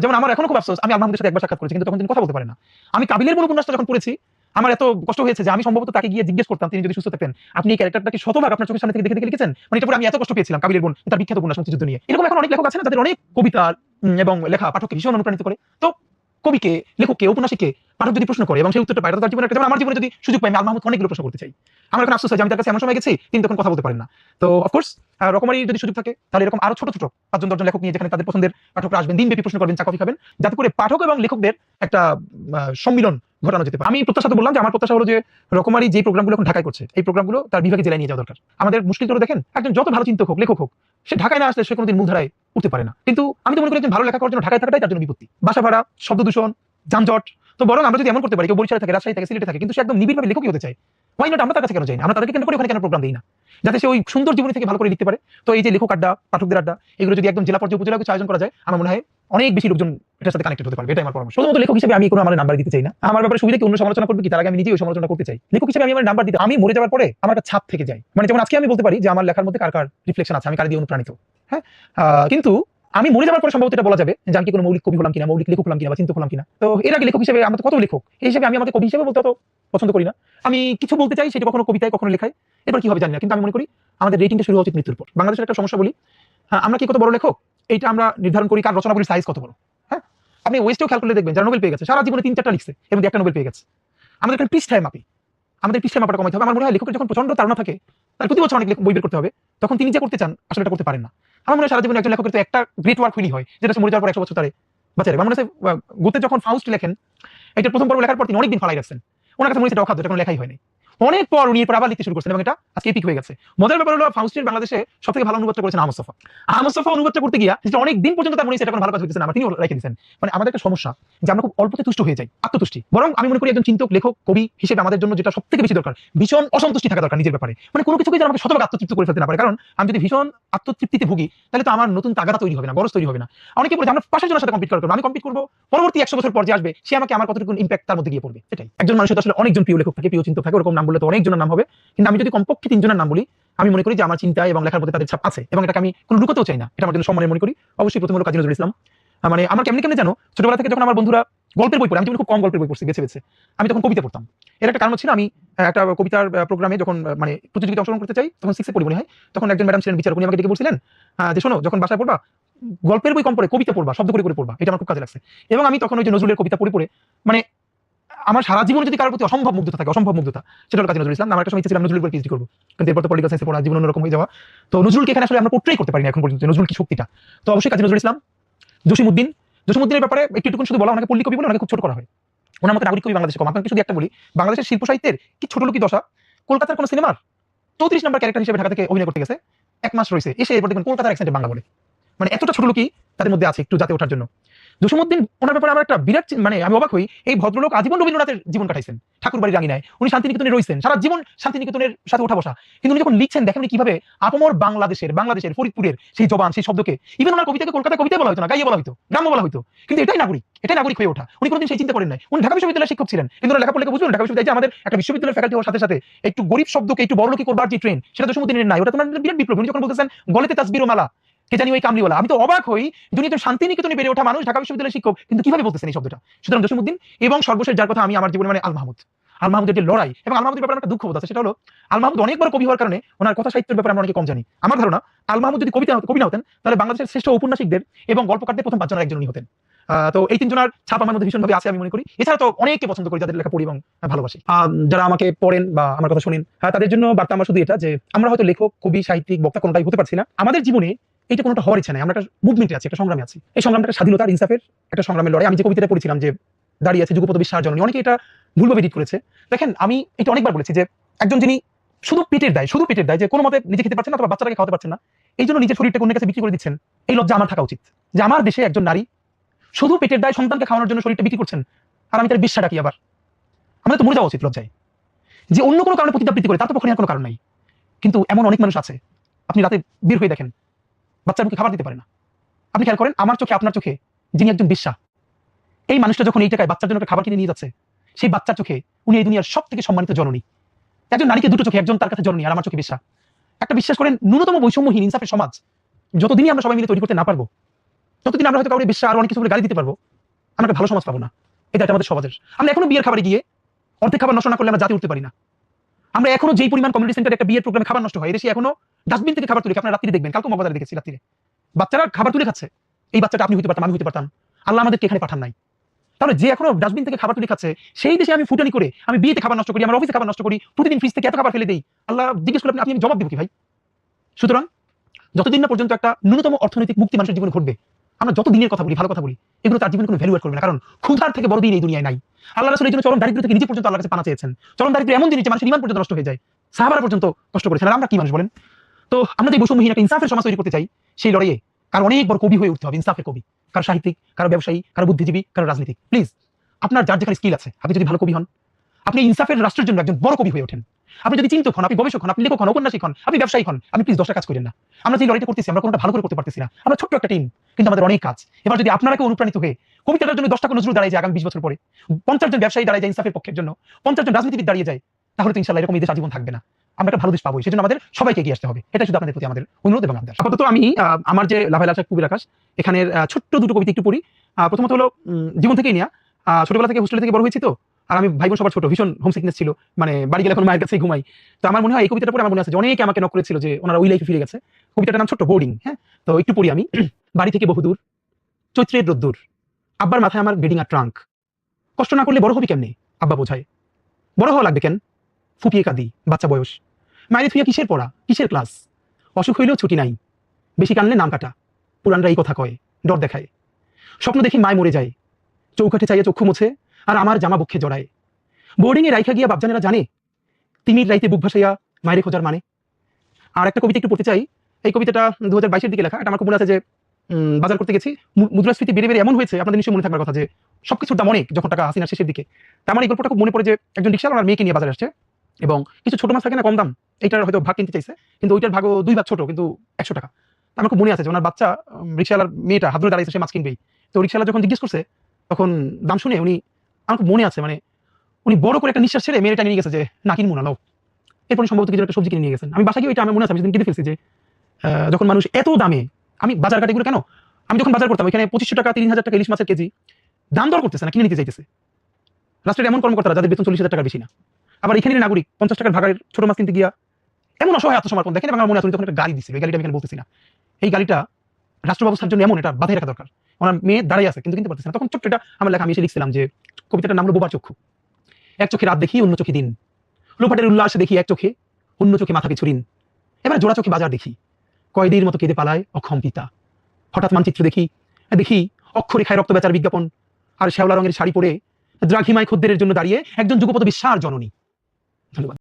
যেমন আমার এখনো খুব আফসোস, আমি আল মাহমুদের সাথে একবার সাক্ষাৎ করেছি, কিন্তু তখন তিনি কথা বলতে পারে না। আমি কাবিলের মূল উপন্যাসটা যখন পড়েছি, আমার এত কষ্ট হয়েছে যে আমি সম্ভবত তাকে গিয়ে জিজ্ঞেস করতাম, তিনি যদি সুস্থ থাকতেন, আপনি এই ক্যারেক্টারটাকে শতভাগ আপনার চোখের সামনে থেকে দেখে দেখে লিখেছেন, মানে এটা পরে আমি এত কষ্ট পেয়েছিলাম। কাবিলের বোন তার বিখ্যাত উপন্যাস মুক্তিযুদ্ধ নিয়ে। এরকম এখন অনেক লেখক আছেন যাদের অনেক কবিতা এবং লেখা পাঠককে ভীষণ অনুপ্রাণিত করে। তো কবিকে, লেখককে, ঔপন্যাসিককে পাঠক যদি প্রশ্ন করে এবং সেই উত্তরটা পায়, তার জীবনে যেমন আমার জীবনে যদি সুযোগ পাই, আমি আল মাহমুদ অনেকগুলো প্রশ্ন করতে চাই। আমার এখন আফসোস হয় যে আমি তার কাছে এমন সময় গেছি তিনি তখন কথা বলতে পারেন না। তো অফকোর্স রকমারি যদি সুযোগ থাকে তাহলে এরকম আরো ছোট ছোট 5-10 লেখক নিয়ে যেখানে তাদের পছন্দের পাঠকরা আসবেন, দিনব্যাপী প্রশ্ন করবেন, চা কফি খাবেন, যাতে করে পাঠক এবং লেখকদের একটা সম্মিলন ঘটানো যেতে পারে। আমি প্রত্যাশা তো বললাম যে আমার প্রত্যাশা হলো যে রকমারি যে প্রোগ্রামগুলো এখন ঢাকায় করছে, এই প্রোগ্রামগুলো তার বিভাগে জেলায় নিয়ে যাওয়া দরকার। আমাদের মুশকিল করে দেখেন, একজন যত ভালো চিন্তক হোক, লেখক হোক, সে ঢাকায় না আসলে সে কোনোদিন মূলধারায় উঠতে পারে না। কিন্তু আমি তো মনে করি একজন ভালো লেখা করার জন্য ঢাকায় থাকাটাই তার জন্য বিপত্তি। বাসা ভাড়া, শব্দ দূষণ, যানজট। তো বরং আমরা যদি এমন করতে পারি, কেউ বরিশালে থাকে, রাজশাহী থাকে, সিলেটে থাকে, কিন্তু সে একদম নিবিড়ভাবে লেখকই হতে চায়, ওয়াই নট আমরা তার কাছে কেন যাই না? আমরা তাদেরকে কেন করে ওখানে কেন প্রোগ্রাম দিই না, যাতে সে ওই সুন্দর জীবনী থেকে ভালো করে লিখতে পারে। তো এই যে লেখক আড্ডা, পাঠকদের আড্ডা, এগুলো যদি একদম জেলা পর্যায়ে উপজেলা কিছু আয়োজন করা যায়, আমার মনে হয় অনেক বেশি লোকজন এটার সাথে কানেক্টেড হতে পারবে। এটাই আমার পরামর্শ। প্রথমত লেখক হিসেবে আমি কোনো আমার নাম্বার দিতে চাই না। আমার ব্যাপারে সুবিধা কি অন্য সমালোচনা করবে কি, তার আগে আমি নিজেই ওই সমালোচনা করতে চাই। লেখক হিসেবে আমি আমার নাম্বার দিতে, আমি মরে যাওয়ার পরে আমার একটা ছাপ থেকে যায়। মানে যেমন আজকে আমি বলতে পারি যে আমার লেখার মধ্যে কার কার রিফ্লেকশন আছে, আমি কার দিয়ে অনুপ্রাণিত। হ্যাঁ, কিন্তু আমি মরে যাওয়ার পরে সম্ভবত এটা বলা যাবে যে আমি কি কোনো মৌলিক কবি হলাম কিনা, মৌলিক লেখক হলাম কিনা বা চিন্তক হলাম কিনা। তো এর আগে লেখক হিসেবে আমরা তো কত লেখক, এই হিসেবে আমি আমাকে কবি হিসেবে বলতে অত পছন্দ করি না। আমি কিছু বলতে চাই, সেটা কখনো কবিতায়, কখনো লেখায়, এবার কি হবে জানি না। কিন্তু আমি মনে করি আমাদের রেটিংটা শুরু হওয়া উচিত মৃত্যুর পর। বাংলাদেশের একটা সমস্যা বলি, আমরা কি কত বড় লেখক এইটা আমরা নির্ধারণ করি কার রচনাবলীর সাইজ কত বড়। হ্যাঁ, আপনি ওয়েস্টেও খেয়াল করলে দেখবেন যারা নোবেল পেয়ে গেছে, সারা জীবনে 3-4টা লিখছে এবং একটা নোবেল পেয়ে গেছে। আমাদের একটা পৃষ্ঠায় মাপি, আমাদের পৃষ্ঠায় মাপাটা কমাইতে হবে। আমার মনে হয় লেখকের যখন প্রচন্ড তাড়না থাকে, তার প্রতি বছর অনেক বই বের করতে হবে, তখন তিনি যে করতে চান আসলে এটা করতে পারেন না। আমার মনে হয় সারা জীবনে একজন লেখকের তো একটা গ্রেট ওয়ার্ক হইলি হয়, যেটা মরে যাওয়ার পর 100 বছর তারে বাঁচায় রাখবে। আমার মনে হয় গোতে যখন ফাউস্ট লেখেন, এটা প্রথম পর্ব লেখার পর তিনি অনেকদিন ফালাই রাখছেন, ওনার কাছে মনে হচ্ছে এটা অখাদ্য, এটা কোনো লেখাই হয়নি। অনেক পর উনি এরপর আবার লিখতে শুরু করছেন এবং এটা আজকে এপিক হয়ে গেছে। মজার ব্যাপার হলো ফাউস্টের বাংলাদেশে সবথেকে ভালো অনুবাদটা করেছেন আহমদ ছফা। আহমদ ছফা অনুবাদটা করতে গিয়া যেটা অনেক দিন পর্যন্ত তার মনে হচ্ছে এটা কোনো ভালো কাজ হইতেছে না, তিনি রেখে দিয়েছেন। মানে আমাদের একটা সমস্যা যে আমরা খুব অল্পতে তুষ্ট হয়ে যাই, আত্মতুষ্টি। বরং আমি মনে করি একজন চিন্তক, লেখক, কবি হিসেবে আমাদের জন্য যেটা সবথেকে বেশি দরকার, ভীষণ অসন্তুষ্টি থাকা দরকার নিজের ব্যাপারে। মানে কোনো কিছুকে যেন আমাকে শতভাগ আত্মতৃপ্ত করে ফেলতে না পারে, কারণ আমি যদি ভীষণ আত্মতৃপ্তিতে ভুগি তাহলে তো আমার নতুন তাগাদা তৈরি হবে না, গরজ তৈরি হবে না। অনেকে বলে আমরা পাশের জনের সাথে কম্পিট করবো, আমি কম্পিট করবো, পরবর্তী 100 বছর পর যে আসবে সে আমাকে আমার কতটুকু ইম্প্যাক্ট তার মধ্যে গিয়ে পড়বে। এটাই একজন মানুষের আসলে অনেকজন প্রিয় লেখক থাকে, প্রিয় চিন্তক থাকে, ওরকম নাম বললে তো অনেকজনের নাম হবে, কিন্তু আমি যদি কমপক্ষে 3 জনের নাম বলি, আমি মনে করি যে আমার চিন্তায় এবং লেখার মধ্যে তাদের ছাপ আছে এবং এটাকে আমি কোনো লুকাতেও চাই না, এটা আমার জন্য সম্মানের মনে করি। অবশ্যই প্রথম হলো কাজী নজরুল ইসলাম। মানে আমার কেমনি কেমনি জানো, ছোটবেলা থেকে যখন আমার বন্ধুরা গল্পের বই পড়ে, আমি খুব কম গল্পের বই পড়ছি বেছে বেছে, আমি তখন কবিতা পড়তাম। এর একটা কারণ ছিল, আমি একটা কবিতার প্রোগ্রামে যখন মানে প্রতিযোগিতা অংশগ্রহণ করতে চাই, তখন 6 এ পড়ি মনে হয়, তখন একজন ম্যাডাম ছিলেন বিচারক, উনি আমাকে ডেকে বলছিলেন যে শোনো, যখন বাসায় পড়বা গল্পের বই কম পড়ে কবিতা পড়বা, শব্দ করে করে পড়বা, এটা আমার খুব কাজে লাগছে। এবং আমি তখন ওই যে নজরুলের কবিতা পড়ে পড়ে মানে আমার সারা জীবনে যদি কারোর প্রতি অসম্ভব মুগ্ধতা থাকে, অসম্ভব মুগ্ধতা, সেটা হলো কাজী নজরুল ইসলাম। আমার একটা সময় ইচ্ছা ছিল নজরুলের উপর পিএইচডি করবো, কিন্তু এরপর তো পলিটিক্যাল সায়েন্সে পড়া, জীবন অন্যরকম হয়ে যাওয়া। তো নজরুলকে এখানে আসলে আমরা পোর্ট্রেই করতে পারি না এখন পর্যন্ত, নজরুল কি শক্তিটা। তো অবশ্যই কাজী নজরুল ইসলাম। জসিমউদ্দিনের ব্যাপারে একটু শুধু বলা, ওনাকে পল্লী কবি বলে অনেকে খুব ছোট করা হয়, ওনার মতো নাগরিক কবি বাংলাদেশে কম। আপনাকে শুধু একটা বলি, বাংলাদেশের শিল্প সাহিত্যের কি ছোট লোকই দশা। কলকাতার কোন সিনেমার 34 নম্বর ক্যারেক্টার হিসেবে ঢাকা থেকে অভিনয় করতে গেছে, 1 মাস রয়েছে, এসে এরপর দেখবেন কলকাতার অ্যাকসেন্টে বাংলা বলে। মানে এতটা ছোট লোকই তাদের মধ্যে আছে একটু জাতে ওঠার জন্য। জসিমউদ্দিন, ওনার ব্যাপারে আমার একটা বিরাট মানে আমি অবাক হই, এই ভদ্রলোক আজীবন রবীন্দ্রনাথের জীবন কাটাইছেন, ঠাকুরবাড়ির রাঙিনায়, উনি শান্তিনিকেতনে রয়েছেন, সারা জীবন শান্তিনিকেতনের সাথে ওঠা বসা। কিন্তু উনি যখন লিখছেন দেখেন উনি কিভাবে আপমর বাংলাদেশের ফরিদপুরের সেই জবান, সেই শব্দকে, ইভেন ওনার কবিতাকে কলকাতা কবিতায় বলা হতো না, গাইয়ে বলা হতো, গ্রাম্য বলা হতো, কিন্তু এটাই নাগরিক হয়ে ওঠা। উনি কোনোদিন সেই চিন্তা করেন নাই। উনি ঢাকা বিশ্ববিদ্যালয়ের শিক্ষক ছিলেন, কিন্তু ওনার লেখাপড়াকে বুঝবেন, ঢাকা বিশ্ববিদ্যালয়ে যে আমাদের একটা বিশ্ববিদ্যালয়ের ফ্যাকাল্টি হওয়ার সাথে সাথে একটু গরিব শব্দকে একটু বড়লোকি করবার যে ট্রেন, সেটা জসিমউদ্দিনের নাই। ওটা তোমার বিরাট বিপ্লব। উনি যখন বলতেছেন গলেতে তাসবির ও মালা, কে জানি ওই কামলিওয়ালা, আমি তো অবাক হই, যিনি তো শান্তিনিকেতনে বেড়ে ওঠা মানুষ, ঢাকা বিশ্ববিদ্যালয়ের শিক্ষক, কিন্তু কিভাবে বলতেছেন এই শব্দটা। সুতরাং জসিমউদ্দিন এবং সর্বশেষ যার কথা আমি আমার জীবনে মানে আল মাহমুদের যে লড়াই, এবং আল মাহমুদের ব্যাপারে একটা দুঃখ বোধ আছে, সেটা হলো আল মাহমুদ অনেক বড় কবি হওয়ার কারণে ওনার কথা সাহিত্যের ব্যাপারে আমরা অনেকে কম জানি। আমার ধারণা আল মাহমুদ যদি কবি না হতেন, তাহলে বাংলাদেশের শ্রেষ্ঠ ঔপন্যাসিকদের এবং গল্পকারদের প্রথম 5 জনের একজন উনি হতেন। তো এই 3 জনের ছাপ আমার মধ্যে ভীষণভাবে আছে আমি মনে করি। এছাড়া তো অনেককে পছন্দ করি যাদের লেখা পড়ি এবং ভালোবাসি। যারা আমাকে পড়েন বা আমার কথা শোনেন, তাদের জন্য বার্তা আমার শুধু এটা যে আমরা হয়তো লেখক, কবি, সাহিত্যিক, বক্তা কোনটাই হতে পারছি না। আমাদের জীবনে এটা কোনোটা হওয়ার ইচ্ছা নেই, আমরা একটা মুভমেন্টে আছি, একটা সংগ্রামে আছি। এই সংগ্রামটা স্বাধীনতার, ইনসাফের একটা সংগ্রামের লড়াই। আমি যে কবিতাটা পড়েছিলাম যে দাঁড়িয়ে আছে যুগপৎ বিশ্বাস জননী, অনেকে এটা ভুলভাবে এডিট করেছে। দেখেন আমি এটা অনেকবার বলেছি যে একজন যিনি শুধু পেটের দায় যে কোনো মতে নিজে খেতে পারছেন না অথবা বাচ্চাটাকে খাওয়াতে পারছেন না, এই জন্য নিজের শরীরটাকে অন্যের কাছে বিক্রি করে দিচ্ছেন, এই লজ্জা আমার থাকা উচিত যে আমার দেশে একজন নারী শুধু পেটের দায় সন্তানকে খাওয়ানোর জন্য শরীরটা বিক্রি করছেন, আর আমি তার বিশ্বাস ডাকি। আবার আমাদের তো মরে যাওয়া উচিত লজ্জায়, যে অন্য কোনো কারণে প্রতিজ্ঞাবৃত্তি করে, তার তো পক্ষে আর কোনো কারণ নাই। কিন্তু এমন অনেক মানুষ আছে, আপনি রাতে বের হয়ে দেখেন বাচ্চার মুখে খাবার দিতে পারে না। আপনি খেয়াল করেন আমার চোখে আপনার চোখে যিনি একজন বিশ্বাস, এই মানুষটা যখন এই টাকায় বাচ্চার জন্য একটা খাবার কিনে নিয়ে যাচ্ছে, সেই বাচ্চার চোখে উনি এই দুনিয়ার সব থেকে সম্মানিত জননী। একজন নারীকে দুটো চোখে, একজন তার কাছে জননী আর আমার চোখে বিশ্বাস। একটা বিশ্বাস করেন ন্যূনতম বৈষম্যহীন ইনসাফের সমাজ যতদিনই আমরা সবাই মিলে তৈরি করতে না পারবো, ততদিন আমরা হয়তো কাউকে বিশ্বাস আর অনেক কিছু গালি দিতে পারবো, আমরা একটা ভালো সমাজ পাবো না। এটা আমাদের সমাজের। আমরা এখনো বিয়ের খাবারে গিয়ে অর্ধেক খাবার নষ্ট না করলে আমরা জাতি উঠতে পারি না। আমরা এখনো যেই পরিমাণ কমিউনিটি সেন্টারে একটা বিয়ের প্রোগ্রামে খাবার নষ্ট হয়, এদেশে এখনো ডাস্টবিন থেকে খাবার তুলে আপনারা রাত্রি দেখবেন, কালকে মগবাজারে দেখেছি রাত্রিরে বাচ্চারা খাবার তুলে খাচ্ছে। এই বাচ্চাটা আপনি হইতে পারতাম, আমি হইতে পারতাম, আল্লাহ আমাদেরকে এখানে পাঠান নাই। তাহলে যে এখনো ডাস্টবিন থেকে খাবার তুলে খাচ্ছে, সেই দেশে আমি ফুটানি করে, আমি বিয়েতে খাবার নষ্ট করি, আমার অফিসে খাবার নষ্ট করি, প্রতিদিন ফ্রিজ থেকে এত খাবার ফেলে দেই, আল্লাহ জিজ্ঞেস করলে আপনি জবাব দেবো কি ভাই? সুতরাং যতদিন না পর্যন্ত একটা ন্যূনতম অর্থনৈতিক মুক্তি মানুষের জীবনে ঘটবে, আমরা যত দিনের কথা বলি, ভালো কথা বলি, এগুলো তার জীবনে কোনো ভ্যালু করবে না। কারণ ক্ষুধার থেকে বড় দিন এই দুনিয়ায় নাই। আল্লাহ রাসূল এই জন্য চরম দারিদ্র থেকে নিজে পর্যন্ত আল্লাহর কাছে পানা চেয়েছেন। চরম দারিদ্র এমন জিনিস যে মানুষের ঈমান পর্যন্ত নষ্ট হয়ে যায়, সাহাবারা পর্যন্ত কষ্ট করেছেন। আর আমরা কি মানুষ বলেন? তো আমরা যে বৈষম্যহীন একটা ইনসাফের সমাজ তৈরি করতে চাই, সেই লড়াইয়ে কারো অনেক বড় কবি হয়ে উঠতে হবে, ইনসাফের কবি, কারো সাহিত্যিক, কারো ব্যবসায়ী, কারো বুদ্ধিজীবী, কারো রাজনীতিক। প্লিজ আপনার যার যেখানে স্কিল আছে, আপনি যদি ভালো কবি হন, আপনি ইনসাফের রাষ্ট্রের জন্য একজন বড় কবি হয়ে ওঠেন। আপনি যদি চিন্তক হন, আপনি গবেষক হন, আপনি লেখক হন, ঔপন্যাসিক হন, আপনি ব্যবসায়ী হন, আপনি প্লিজ 10টা কাজ করেন না। আমরা যে লড়াইটা করতেছি, আমরা কোনটা ভালো করে করতে পারতেছি না। আমরা ছোট্ট একটা টিম, কিন্তু আমাদের অনেক কাজ। এবার যদি আপনারা কেউ অনুপ্রাণিত হয়ে কবিতাটার জন্য 10টা নজরুল দাঁড়িয়ে যায় আগামী 20 বছর পরে, 50 জন ব্যবসায়ী দাঁড়িয়ে যায় ইনসাফের পক্ষের জন্য, 50 জন রাজনীতিবিদ দাঁড়িয়ে যায়, তাহলে তো ইনশাআল্লাহ এরকম এই দেশ আজীবন থাকবে না। আমরা একটা ভালো দেশ পাবো। সেজন্য আমাদের সবাইকে এগিয়ে আসতে হবে। এটা শুধু আপনাদের প্রতি আমাদের অনুরোধ এবং আবদার। আপাতত আমি আমার যে লাভাইল আশা কবির আকাশ, এখানের ছোট্ট দুটো কবিতা একটু পড়ি। প্রথমত হলো জীবন থেকেই নেওয়া। ছোটবেলা থেকে হোস্টেল থেকে বড় হয়েছি তো, আর আমি ভাই বোন সবার ছোট, ভীষণ হোম সিকনেস ছিল, মানে বাড়ি গেলে এখন মায়ের কাছেই ঘুমাই। তো আমার মনে হয় এই কবিতাটা পড়ে আমার মনে আছে যে অনেকে আমাকে নক করেছিল যে ওনারা ওই লাইফে ফিরে গেছে। কবিতাটার নাম ছোট্ট বোর্ডিং। হ্যাঁ, তো একটু পড়ি আমি। বাড়ি থেকে বহুদূর, চৈত্রের রোদ্দুর, আব্বার মাথায় আমার বেডিং আর ট্রাঙ্ক, কষ্ট না করলে বড় হবি কেমনে আব্বা বোঝায়, বড় হওয়া লাগবে কেন ফুপিয়ে কাঁদি বাচ্চা বয়স, মায়ের থুইয়া কিসের পড়া কিসের ক্লাস, অসুখ হইলেও ছুটি নাই, বেশি কানলে নাম কাটা, পুরানরা এই কথা কয় ডর দেখায়, স্বপ্ন দেখি মায় মরে যায়, চৌকাঠে চাইয়ে চক্ষু মুছে আর আমার জামা বক্ষে জড়ায়, বোর্ডিং এ রাইখা গিয়া বাপজানেরা জানে তিমির রাইতে বুক ভাসাইয়া মায়ের খোঁজার মানে। আর একটা কবিতা একটু পড়তে চাই। এই কবিতাটা 2022-এর দিকে লেখা। এটা আমার খুব মনে আছে যে বাজার করতে গেছি, মুদ্রাস্ফীতি বেড়ে বেড়ে এমন হয়েছে, আপনাদের নিশ্চয়ই মনে থাকবার কথা যে সবকিছুর দাম অনেক যখন টাকা হাসিনার শেষের দিকে। তা আমার এই গল্পটা খুব মনে পড়ে যে একজন রিকশাওয়ালা ওনার মেয়েকে নিয়ে বাজারে আসছে, এবং কিছু ছোট মাছ থাকে না কম দাম, এইটার হয়তো ভাগ কিনতে চাইছে, কিন্তু ওইটার ভাগও 2 ভাগ ছোট, কিন্তু 100 টাকা। আমার খুব মনে আছে যে ওনার বাচ্চা রিকশাওয়ালার মেয়েটা হাত ধরে দাঁড়িয়েছে, সে মাছ কিনবেই। তো রিকশাওয়ালা যখন জিজ্ঞেস করছে, তখন দাম শুনে উনি, আমার খুব মনে আছে, মানে উনি বড় করে একটা নিঃশ্বাস ছেড়ে মেয়েটা নিয়ে গেছে যে না কিনবো না, নাও। এরপর সম্ভবত কিছু একটা সবজি কিনে নিয়ে গেছেন। আমি বাসা গিয়ে ওইটা আমার মনে আছে, আমি সেদিন কেটে ফেলছি যে যখন মানুষ এত দামে, আমি বাজার ঘাটে এগুলো কেন, আমি যখন বাজার করতাম ওইখানে 2500 টাকা 3000 টাকা ইলিশ মাছের কেজি দাম দর করতেছে না, কিনে নিতে চাইতেছে। রাষ্ট্রের এমন কর্মকর্তারা যাদের বেতন 40,000 টাকার বেশি না, আবার এখানে নাগরিক 50 টাকার ভাগাড়ের ছোট মাছ কিনতে গিয়া এমন অসহায় আত্মসমর্পণ দেখেন। আমার মনে আছে উনি তখন একটা গাড়ি দিচ্ছিল, এই গাড়িটা আমি এখানে বলতেছি না, এই গাড়িটা রাষ্ট্র ব্যবস্থার জন্য এমন, এটা বাঁধিয়ে রাখা দরকার। ওনার মেয়ে দাঁড়িয়ে আছে কিন্তু কিনতে পারতেছে না। তখন ছোট্ট এটা আমার লেখা, আমি এসে লিখছিলাম যে কবিতাটার নাম হলো বোবার চক্ষু। এক চোখে রাত দেখি, অন্য চোখে দিন, লোপাটের উল্লাস দেখি এক চোখে, অন্য চোখে মাথা পিছুরিন, এবার জোড়া চোখে বাজার দেখি, কয়েদির মতো কেঁদে পালায় অক্ষম পিতা, হঠাৎ মানচিত্র দেখি, দেখি অক্ষরেখায় রক্ত বেচার বিজ্ঞাপন, আর শ্যাওলা রঙের শাড়ি পরে দ্রাঘিমায় খদ্দেরের জন্য দাঁড়িয়ে একজন যুগপত বিশ্বাস জননী। ধন্যবাদ।